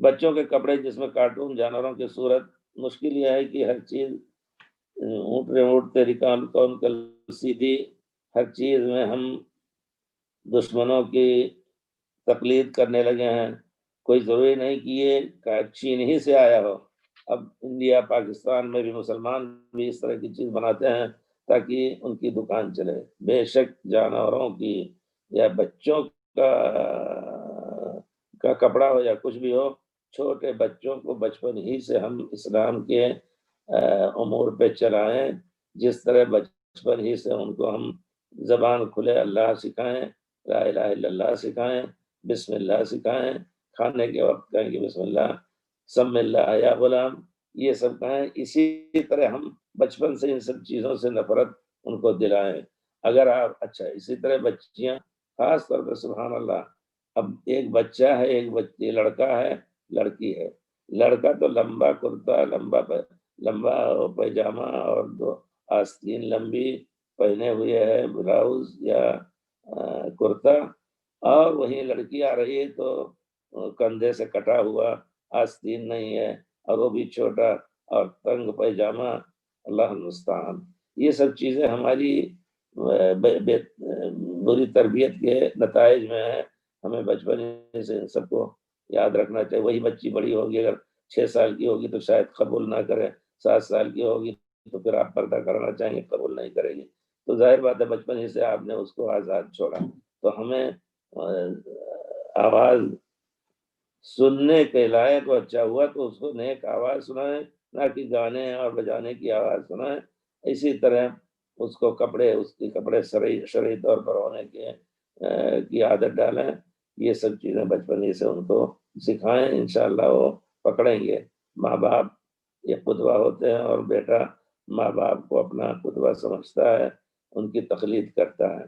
بچوں کے کپڑے جس میں کارٹون جانوروں کی صورت، مشکل یہ ہے کہ ہر چیز اونٹنے اونٹتے ریکام کون کل سیدھی، ہر چیز میں ہم دشمنوں کی تقلید کرنے لگے ہیں۔ کوئی ضروری نہیں کہ یہ چین ہی سے آیا ہو، اب انڈیا پاکستان میں بھی مسلمان بھی اس طرح کی چیز بناتے ہیں تاکہ ان کی دکان چلے۔ بے شک جانوروں کی یا بچوں کا کپڑا ہو یا کچھ بھی ہو، چھوٹے بچوں کو بچپن ہی سے ہم اسلام کے امور پہ چلائیں، جس طرح بچپن ہی سے ان کو ہم زبان کھلے اللہ سکھائیں، لا الہ الا اللہ سکھائیں، بسم اللہ سکھائیں، کھانے کے وقت کہیں کہ بسم اللہ، سم اللہ یا غلام، یہ سب کہیں۔ اسی طرح ہم بچپن سے ان سب چیزوں سے نفرت ان کو دلائیں۔ اگر آپ اچھا اسی طرح بچیاں خاص طور پہ سبحان اللہ، اب ایک بچہ ہے، ایک بچی، لڑکا ہے، لڑکی ہے۔ لڑکا تو لمبا کرتا، لمبا پیجامہ اور دو آستین لمبی پہنے ہوئے ہے، بلاؤز یا کرتا، اور وہیں لڑکی آ رہی ہے تو کندھے سے کٹا ہوا، آستین نہیں ہے، اور وہ بھی چھوٹا اور تنگ پیجامہ، اللہ المستعان۔ یہ سب چیزیں ہماری بری تربیت کے نتائج میں ہیں۔ ہمیں بچپن سے سب کو یاد رکھنا چاہیے۔ وہی بچی بڑی ہوگی، اگر 6 سال کی ہوگی تو شاید قبول نہ کرے، 7 سال کی ہوگی تو پھر آپ پردہ کرنا چاہیں گے، قبول نہیں کرے گی۔ تو ظاہر بات ہے بچپن ہی سے آپ نے اس کو آزاد چھوڑا، تو ہمیں آواز سننے کے لائق اچھا ہوا تو اس کو نیک آواز سنائیں، نہ کہ گانے اور بجانے کی آواز سنائیں۔ اسی طرح اس کو اس کے کپڑے شرعی طور پر ہونے کی عادت ڈالیں۔ یہ سب چیزیں بچپن ہی سے ان کو سکھائیں، انشاءاللہ وہ پکڑیں گے۔ ماں باپ یہ قدوہ ہوتے ہیں، اور بیٹا ماں باپ کو اپنا قدوہ سمجھتا ہے، ان کی تقلید کرتا ہے۔